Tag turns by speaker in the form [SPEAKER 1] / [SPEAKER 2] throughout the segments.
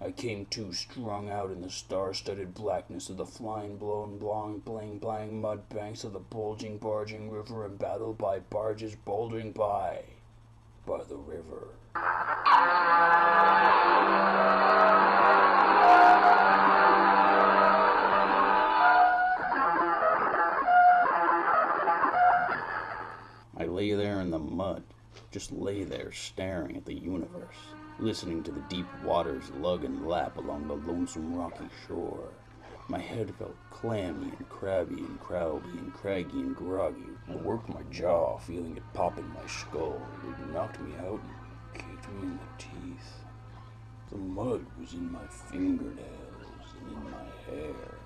[SPEAKER 1] I came to strung out in the star-studded blackness of the flying, blown, blong, blang, mud banks of the bulging, barging river, and battled by barges bouldering by the river. I lay there in the mud, just lay there staring at the universe, listening to the deep waters lug and lap along the lonesome rocky shore. My head felt clammy and crabby and crowdy and craggy and groggy. I worked my jaw, feeling it pop in my skull. It knocked me out and kicked me in the teeth. The mud was in my fingernails and in my hair.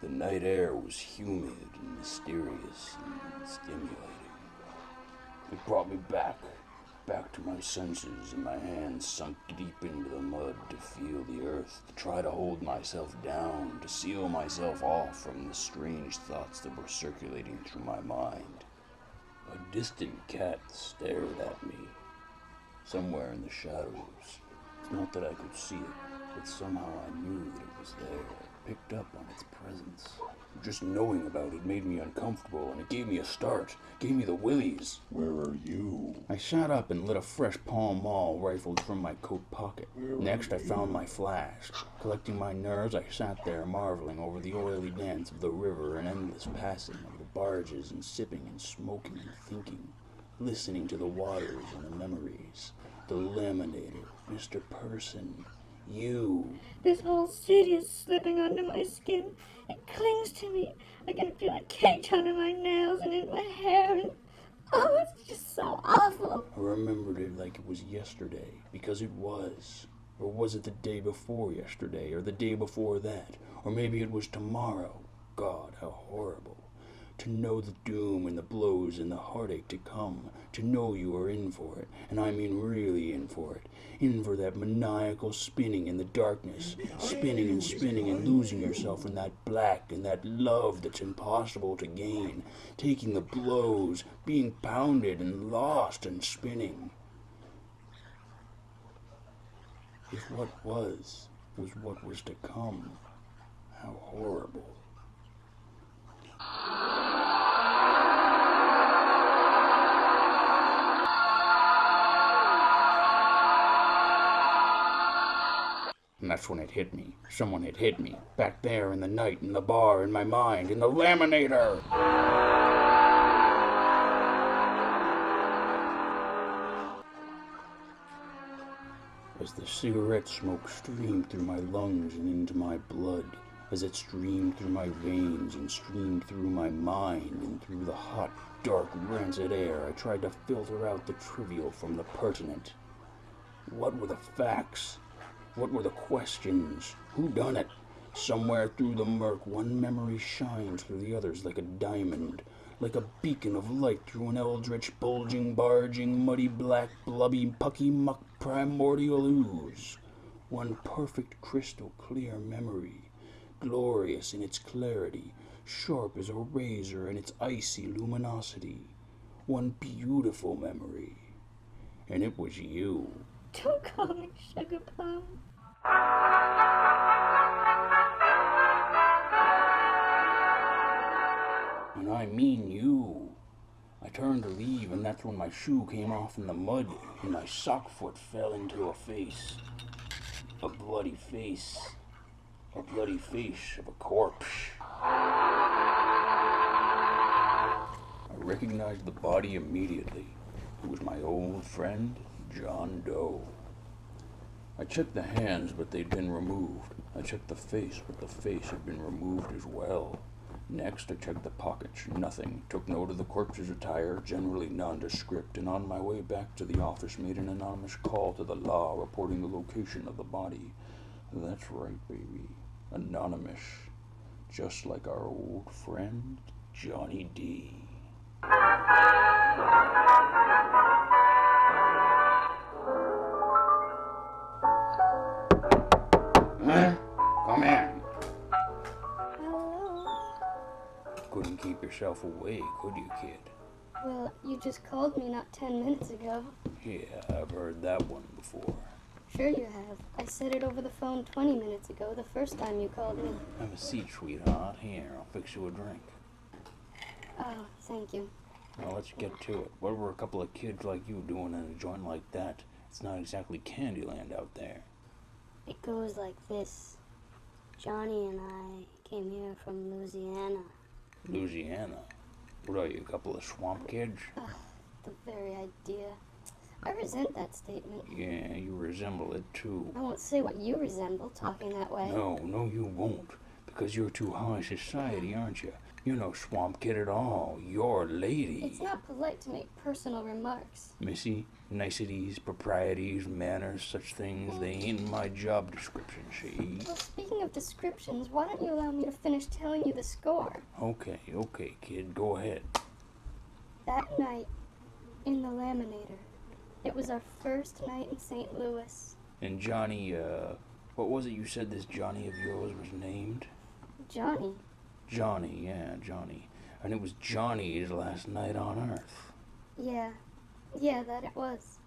[SPEAKER 1] The night air was humid and mysterious and stimulating. It brought me back to my senses, and my hands sunk deep into the mud to feel the earth, to try to hold myself down, to seal myself off from the strange thoughts that were circulating through my mind. A distant cat stared at me, somewhere in the shadows. It's not that I could see it, but somehow I knew that it was there, picked up on its presence. Just knowing about it made me uncomfortable, and it gave me a start, gave me the willies.
[SPEAKER 2] Where are you?
[SPEAKER 1] I sat up and lit a fresh Pall Mall rifled from my coat pocket. Next, I found my flash. Collecting my nerves, I sat there marveling over the oily dance of the river and endless passing of the barges, and sipping and smoking and thinking, listening to the waters and the memories. The Laminator, Mr. Person, you.
[SPEAKER 3] This whole city is slipping under my skin. It clings to me. I can feel it caked under my nails and in my hair. And oh, it's just so awful.
[SPEAKER 1] I remembered it like it was yesterday, because it was. Or was it the day before yesterday, or the day before that? Or maybe it was tomorrow. God, how horrible. To know the doom and the blows and the heartache to come, to know you are in for it, and I mean really in for it, in for that maniacal spinning in the darkness, spinning and losing yourself in that black and that love that's impossible to gain, taking the blows, being pounded and lost and spinning. If what was what was to come, how horrible. And that's when it hit me. Someone had hit me. Back there in the night, in the bar, in my mind, in the Laminator! As the cigarette smoke streamed through my lungs and into my blood, as it streamed through my veins and streamed through my mind and through the hot, dark, rancid air, I tried to filter out the trivial from the pertinent. What were the facts? What were the questions? Who done it? Somewhere through the murk, one memory shines through the others like a diamond, like a beacon of light through an eldritch, bulging, barging, muddy, black, blubby, pucky, muck, primordial ooze. One perfect, crystal clear memory, glorious in its clarity, sharp as a razor in its icy luminosity. One beautiful memory. And it was you.
[SPEAKER 3] Don't call me Sugar Plum.
[SPEAKER 1] And I mean you. I turned to leave, and that's when my shoe came off in the mud, and my sock foot fell into a face. A bloody face. A bloody face of a corpse. I recognized the body immediately. It was my old friend, John Doe. I checked the hands, but they'd been removed. I checked the face, but the face had been removed as well. Next, I checked the pockets. Nothing. Took note of the corpse's attire, generally nondescript, and on my way back to the office made an anonymous call to the law reporting the location of the body. That's right, baby. Anonymous. Just like our old friend, Johnny D. Huh? Come in.
[SPEAKER 3] Hello?
[SPEAKER 1] Couldn't keep yourself away, could you, kid?
[SPEAKER 3] Well, you just called me not 10 minutes ago.
[SPEAKER 1] Yeah, I've heard that one before.
[SPEAKER 2] Sure you have. I said it over the phone 20 minutes ago, the first time you called me.
[SPEAKER 1] Have a seat, sweetheart. Here, I'll fix you a drink.
[SPEAKER 2] Oh, thank you.
[SPEAKER 1] Now let's get to it. What were a couple of kids like you doing in a joint like that? It's not exactly Candyland out there.
[SPEAKER 2] It goes like this. Johnny and I came here from Louisiana.
[SPEAKER 1] Louisiana? What are you, a couple of swamp kids?
[SPEAKER 2] The very idea. I resent that statement.
[SPEAKER 1] Yeah, you resemble it too.
[SPEAKER 2] I won't say what you resemble, talking that way.
[SPEAKER 1] No, you won't. Because you're too high society, aren't you? You're no swamp kid at all. You're a lady.
[SPEAKER 2] It's not polite to make personal remarks.
[SPEAKER 1] Missy, niceties, proprieties, manners, such things, they ain't in my job description, see?
[SPEAKER 2] Well, speaking of descriptions, why don't you allow me to finish telling you the score?
[SPEAKER 1] Okay, kid, go ahead.
[SPEAKER 2] That night, in the Laminator, it was our first night in St. Louis.
[SPEAKER 1] And Johnny, what was it you said this Johnny of yours was named?
[SPEAKER 2] Johnny.
[SPEAKER 1] Johnny, yeah, Johnny. And it was Johnny's last night on Earth.
[SPEAKER 2] Yeah, that it was.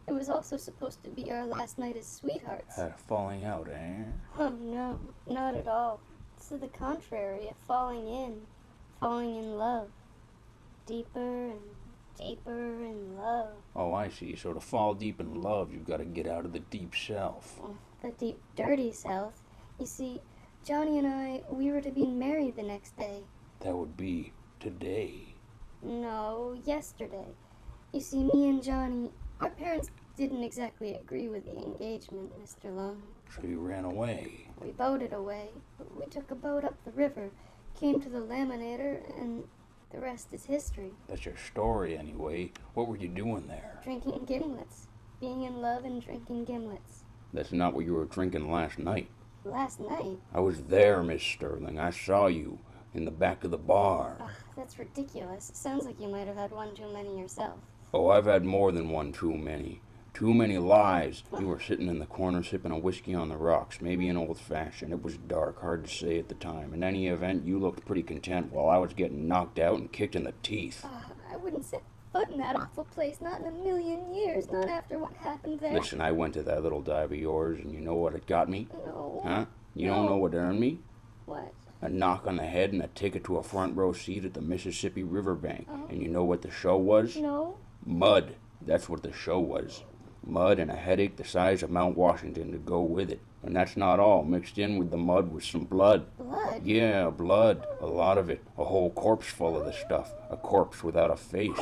[SPEAKER 2] It was also supposed to be our last night as sweethearts.
[SPEAKER 1] Had a falling out, eh?
[SPEAKER 2] Oh, no, not at all. It's to the contrary, a falling in love. Deeper and deeper in love.
[SPEAKER 1] Oh, I see. So to fall deep in love, you've got to get out of the deep self.
[SPEAKER 2] The deep, dirty south. You see, Johnny and I, we were to be married the next day.
[SPEAKER 1] That would be today.
[SPEAKER 2] No, yesterday. You see, me and Johnny, our parents didn't exactly agree with the engagement, Mr. Lung.
[SPEAKER 1] So you ran away.
[SPEAKER 2] We boated away. We took a boat up the river, came to the Laminator, and the rest is history.
[SPEAKER 1] That's your story, anyway. What were you doing there?
[SPEAKER 2] Drinking gimlets. Being in love and drinking gimlets.
[SPEAKER 1] That's not what you were drinking last night.
[SPEAKER 2] Last night?
[SPEAKER 1] I was there, Miss Sterling. I saw you in the back of the bar.
[SPEAKER 2] Ugh, that's ridiculous. Sounds like you might have had one too many yourself.
[SPEAKER 1] Oh, I've had more than one too many. Too many lies. You were sitting in the corner sipping a whiskey on the rocks, maybe an old-fashioned. It was dark, hard to say at the time. In any event, you looked pretty content while I was getting knocked out and kicked in the teeth.
[SPEAKER 2] I wouldn't set foot in that awful place, not in a million years, not after what happened there.
[SPEAKER 1] Listen, I went to that little dive of yours, and you know what it got me?
[SPEAKER 2] No.
[SPEAKER 1] Huh? You don't know what it earned me?
[SPEAKER 2] What?
[SPEAKER 1] A knock on the head and a ticket to a front row seat at the Mississippi riverbank. And you know what the show was?
[SPEAKER 2] No.
[SPEAKER 1] Mud. That's what the show was. Mud and a headache the size of Mount Washington to go with it. And that's not all. Mixed in with the mud was some blood.
[SPEAKER 2] Blood?
[SPEAKER 1] Yeah, blood. A lot of it. A whole corpse full of the stuff. A corpse without a face.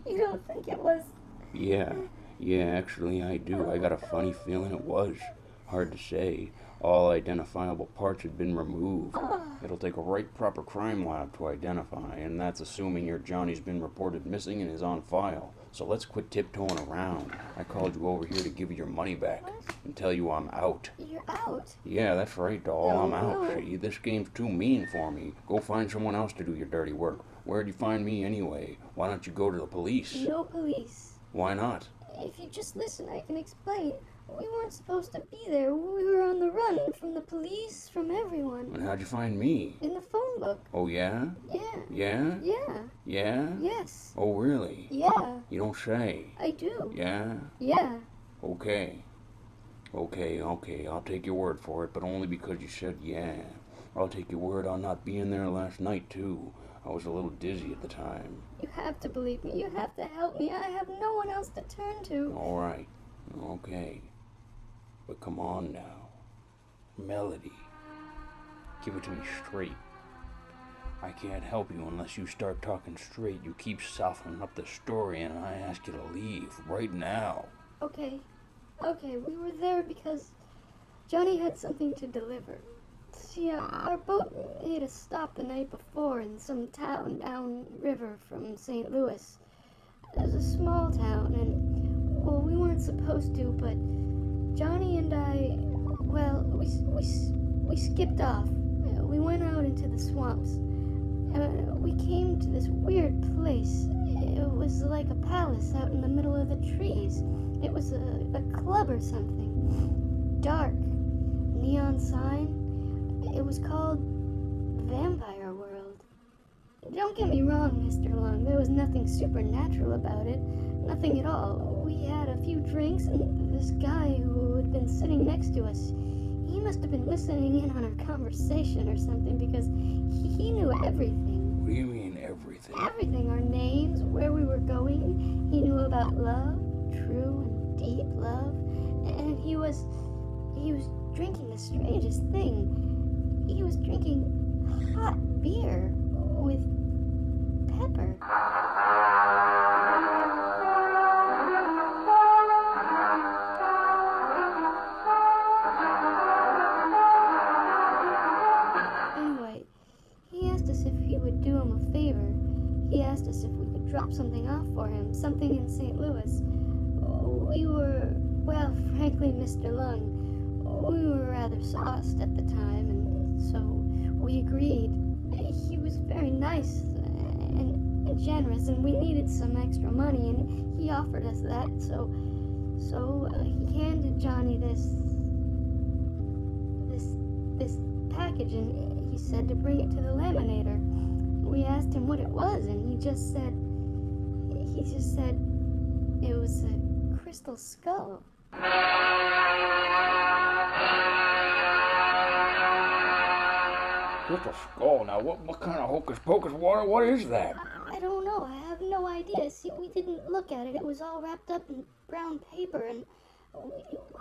[SPEAKER 2] You don't think it was...
[SPEAKER 1] Yeah, actually I do. I got a funny feeling it was. Hard to say. All identifiable parts had been removed. It'll take a right proper crime lab to identify, and that's assuming your Johnny's been reported missing and is on file. So let's quit tiptoeing around. I called you over here to give you your money back and tell you I'm out.
[SPEAKER 2] You're out?
[SPEAKER 1] Yeah, that's right, doll. I'm out. See, this game's too mean for me. Go find someone else to do your dirty work. Where'd you find me anyway? Why don't you go to the police?
[SPEAKER 2] No police.
[SPEAKER 1] Why not?
[SPEAKER 2] If you just listen, I can explain. We weren't supposed to be there. We were on the run from the police, from everyone.
[SPEAKER 1] And how'd you find me?
[SPEAKER 2] In the phone book.
[SPEAKER 1] Oh, yeah?
[SPEAKER 2] Yeah.
[SPEAKER 1] Yeah?
[SPEAKER 2] Yeah.
[SPEAKER 1] Yeah?
[SPEAKER 2] Yes.
[SPEAKER 1] Oh, really?
[SPEAKER 2] Yeah.
[SPEAKER 1] You don't say.
[SPEAKER 2] I do.
[SPEAKER 1] Yeah?
[SPEAKER 2] Yeah.
[SPEAKER 1] Okay. I'll take your word for it, but only because you said yeah. I'll take your word on not being there last night, too. I was a little dizzy at the time.
[SPEAKER 2] You have to believe me. You have to help me. I have no one else to turn to.
[SPEAKER 1] All right. Okay. But come on now. Melody. Give it to me straight. I can't help you unless you start talking straight. You keep softening up the story and I ask you to leave right now.
[SPEAKER 2] Okay, we were there because Johnny had something to deliver. See, our boat made a stop the night before in some town downriver from St. Louis. It was a small town, and, well, we weren't supposed to, but Johnny and I, well, we skipped off. We went out into the swamps. We came to this weird place. It was like a palace out in the middle of the trees. It was a club or something. Dark. Neon sign. It was called Vampire World. don't get me wrong, Mr. Lung. There was nothing supernatural about it. Nothing at all. We had a few drinks, and this guy who had been sitting next to us, he must have been listening in on our conversation or something, because he knew everything.
[SPEAKER 1] What do you mean, everything?
[SPEAKER 2] Everything. Our names, where we were going. He knew about love, true and deep love. And he was drinking the strangest thing. He was drinking hot beer with pepper. Anyway, he asked us if he would do him a favor. He asked us if we could drop something off for him, something in St. Louis. We were, well, frankly, Mr. Lung, we were rather sauced at the time, and so we agreed. He was very nice and generous, and we needed some extra money, and he offered us that, so he handed Johnny this package, and he said to bring it to the Laminator. We asked him what it was, and he just said it was a crystal skull.
[SPEAKER 1] Crystal skull? Now, what kind of hocus pocus? What is that?
[SPEAKER 2] I don't know. I have no idea. See, we didn't look at it. It was all wrapped up in brown paper, and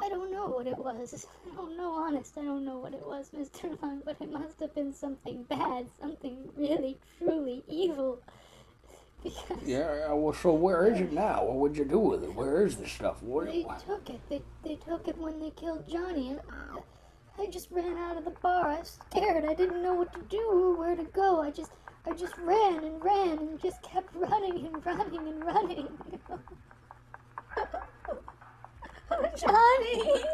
[SPEAKER 2] I don't know what it was. I don't know, honest. I don't know what it was, Mr. Lung, but it must have been something bad, something really, truly evil. Because
[SPEAKER 1] Yeah, well, so where is it now? What would you do with it? Where is the stuff?
[SPEAKER 2] they took it. They took it when they killed Johnny, and I just ran out of the bar. I was scared. I didn't know what to do or where to go. I just ran and just kept running and running and running. Johnny!